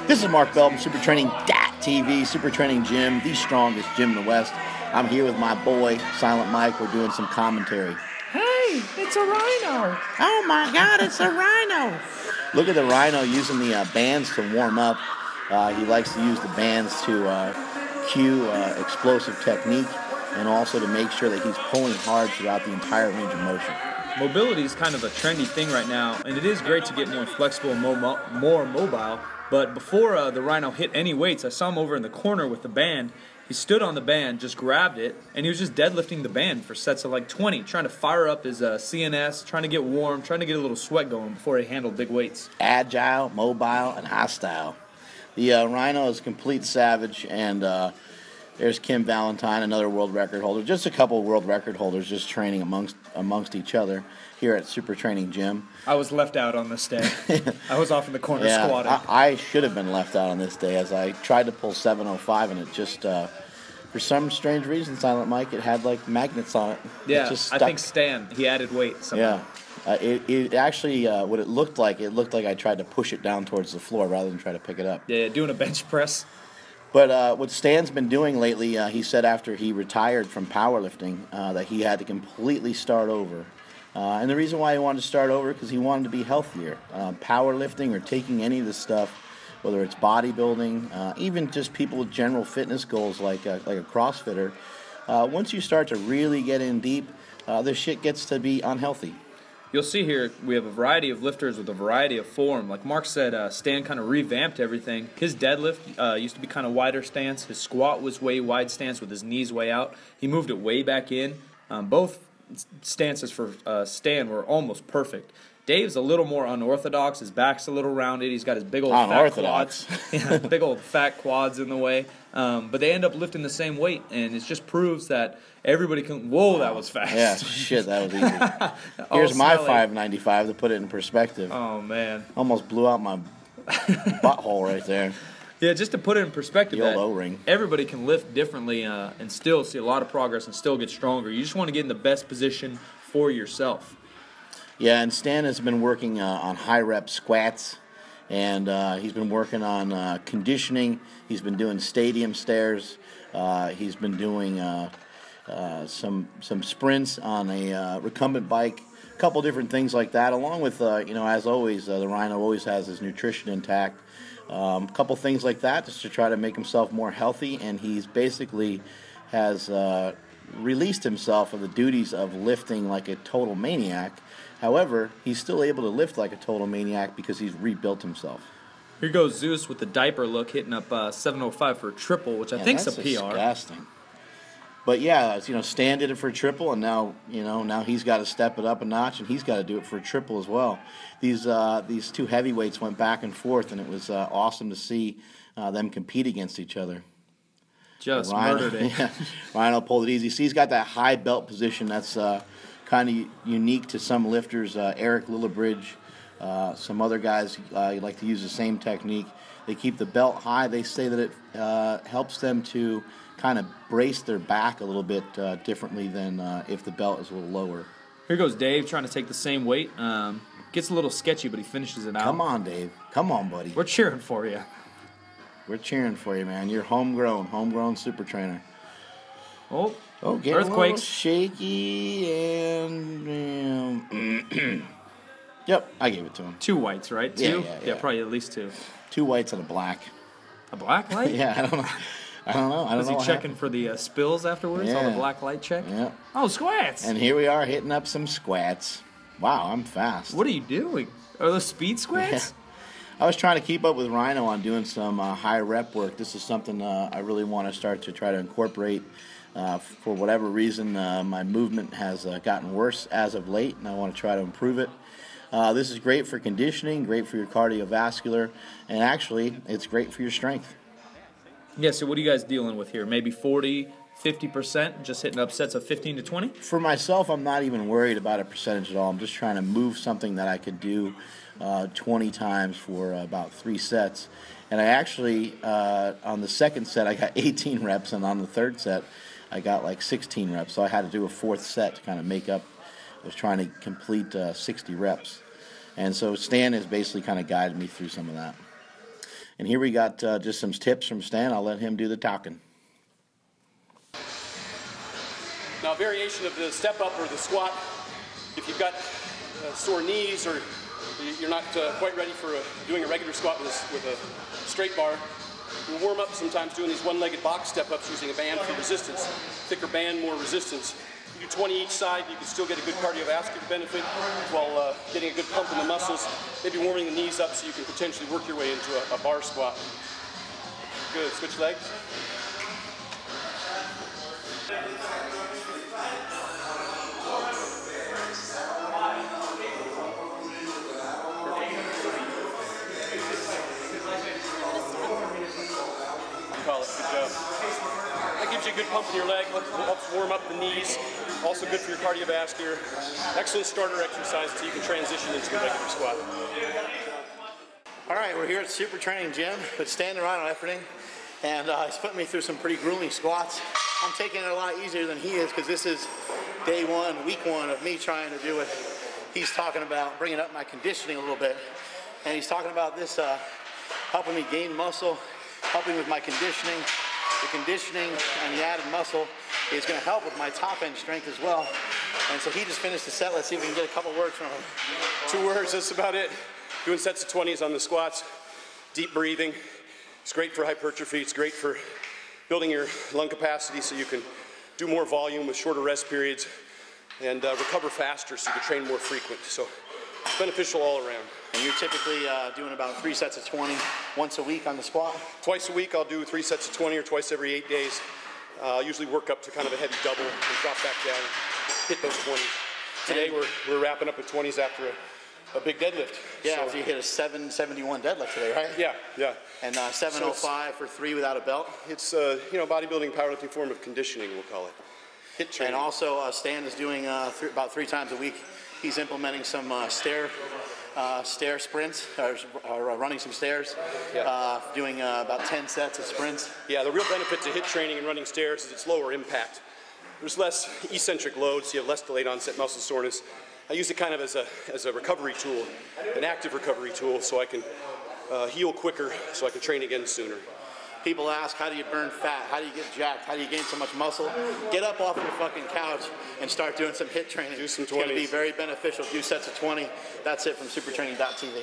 This is Mark Belton, Super Training TV, Super Training Gym, the strongest gym in the West. I'm here with my boy, Silent Mike. We're doing some commentary. Hey, it's a Rhino. Oh my God, it's a Rhino. Look at the Rhino using the bands to warm up. He likes to use the bands to cue explosive technique and also to make sure that he's pulling hard throughout the entire range of motion. Mobility is kind of a trendy thing right now, and it is great to get more flexible and more mobile. But before the Rhino hit any weights, I saw him over in the corner with the band. He stood on the band, just grabbed it, and he was just deadlifting the band for sets of like 20, trying to fire up his CNS, trying to get warm, trying to get a little sweat going before he handled big weights. Agile, mobile, and hostile. The Rhino is a complete savage, and there's Kim Valentine, another world record holder. Just a couple world record holders just training amongst each other here at Super Training Gym. I was left out on this day. I was off in the corner squatting. I should have been left out on this day as I tried to pull 705 and it just, for some strange reason, Silent Mike, it had like magnets on it. Yeah, it just I think Stan, he added weight somehow. Yeah. It actually, what it looked like I tried to push it down towards the floor rather than try to pick it up. Yeah, doing a bench press. But what Stan's been doing lately, he said after he retired from powerlifting that he had to completely start over. And the reason why he wanted to start over because he wanted to be healthier. Powerlifting or taking any of this stuff, whether it's bodybuilding, even just people with general fitness goals like a CrossFitter, once you start to really get in deep, this shit gets to be unhealthy. You'll see here we have a variety of lifters with a variety of form. Like Mark said, Stan kind of revamped everything. His deadlift used to be kind of wider stance. His squat was way wide stance with his knees way out. He moved it way back in. Both stances for Stan were almost perfect. Dave's a little more unorthodox. His back's a little rounded. He's got his big old fat quads. Yeah, big old fat quads in the way. But they end up lifting the same weight, and it just proves that everybody can. Whoa, that was fast. Yeah, shit, that was easy. Here's my 595 to put it in perspective. Oh man, almost blew out my butthole right there. Yeah, just to put it in perspective, the old O-ring. Everybody can lift differently and still see a lot of progress and still get stronger. You just want to get in the best position for yourself. Yeah, and Stan has been working on high-rep squats, and he's been working on conditioning. He's been doing stadium stairs. He's been doing some sprints on a recumbent bike, a couple different things like that, along with, as always, the Rhino always has his nutrition intact. A couple things like that just to try to make himself more healthy, and he's basically has released himself of the duties of lifting like a total maniac. However, he's still able to lift like a total maniac because he's rebuilt himself. Here goes Zeus with the diaper look, hitting up 705 for a triple, which I think's a PR. Disgusting. But yeah, Stan did it for a triple, and now he's got to step it up a notch, and he's got to do it for a triple as well. These two heavyweights went back and forth, and it was awesome to see them compete against each other. Just murdered it. Yeah, Rhino pulled it easy. See, he's got that high belt position that's kind of unique to some lifters. Eric Lillibridge, some other guys like to use the same technique. They keep the belt high. They say that it helps them to kind of brace their back a little bit differently than if the belt is a little lower. Here goes Dave trying to take the same weight. Gets a little sketchy, but he finishes it out. Come on, Dave. Come on, buddy. We're cheering for you. We're cheering for you, man. You're homegrown super trainer. Oh, getting earthquakes. A little shaky and yep, I gave it to him. 2 whites, right? 2? Yeah, probably at least 2. 2 whites and a black. A black light? Yeah, I don't know. Was he checking for the spills afterwards? Yeah. On the black light check? Yeah. Oh, squats! And here we are hitting up some squats. Wow, I'm fast. What are you doing? Are those speed squats? Yeah. I was trying to keep up with Rhino on doing some high rep work. This is something I really want to start to try to incorporate. For whatever reason, my movement has gotten worse as of late, and I want to try to improve it. This is great for conditioning, great for your cardiovascular, and actually, it's great for your strength. Yeah, so what are you guys dealing with here? Maybe 40, 50%, just hitting up sets of 15 to 20? For myself, I'm not even worried about a percentage at all. I'm just trying to move something that I could do 20 times for about 3 sets. And I actually, on the second set, I got 18 reps, and on the third set, I got like 16 reps. So I had to do a 4th set to kind of make up. I was trying to complete 60 reps. And so Stan has basically kind of guided me through some of that. And here we got just some tips from Stan. I'll let him do the talking. Now, a variation of the step up or the squat, if you've got sore knees or you're not quite ready for doing a regular squat with a straight bar, we'll warm up sometimes doing these one-legged box step-ups using a band for resistance. Thicker band, more resistance. You do 20 each side, you can still get a good cardiovascular benefit while getting a good pump in the muscles, maybe warming the knees up so you can potentially work your way into a bar squat. Good, switch legs. Call it, good job. That gives you a good pump in your leg, helps warm up the knees, also good for your cardiovascular. Excellent starter exercise so you can transition into a regular squat. All right, we're here at Super Training Gym with Stan the Rhino Efferding, and he's putting me through some pretty grueling squats. I'm taking it a lot easier than he is because this is day one, week one of me trying to do what he's talking about, bringing up my conditioning a little bit. And he's talking about this helping me gain muscle, helping with my conditioning. The conditioning and the added muscle is going to help with my top end strength as well. And so he just finished the set. Let's see if we can get a couple words from him. 2 words, that's about it. Doing sets of 20s on the squats, deep breathing. It's great for hypertrophy. It's great for building your lung capacity so you can do more volume with shorter rest periods and recover faster so you can train more frequent. So it's beneficial all around. And you're typically doing about 3 sets of 20 once a week on the squat? Twice a week I'll do 3 sets of 20 or twice every 8 days. I'll usually work up to kind of a heavy double and drop back down and hit those 20s. Today we're wrapping up with 20s after a big deadlift. Yeah, so you hit a 771 deadlift today, right? Yeah. And 705 for 3 without a belt? It's bodybuilding, powerlifting form of conditioning, we'll call it. Hit training. And also Stan is doing about 3 times a week. He's implementing some stair sprints, or running some stairs, doing about 10 sets of sprints. Yeah, the real benefit to hit training and running stairs is it's lower impact. There's less eccentric load, so you have less delayed onset muscle soreness. I use it kind of as a recovery tool, an active recovery tool, so I can heal quicker, so I can train again sooner. People ask, how do you burn fat? How do you get jacked? How do you gain so much muscle? Get up off your fucking couch and start doing some HIIT training. Do some 20s. It's going to be very beneficial. Do sets of 20. That's it from supertraining.tv.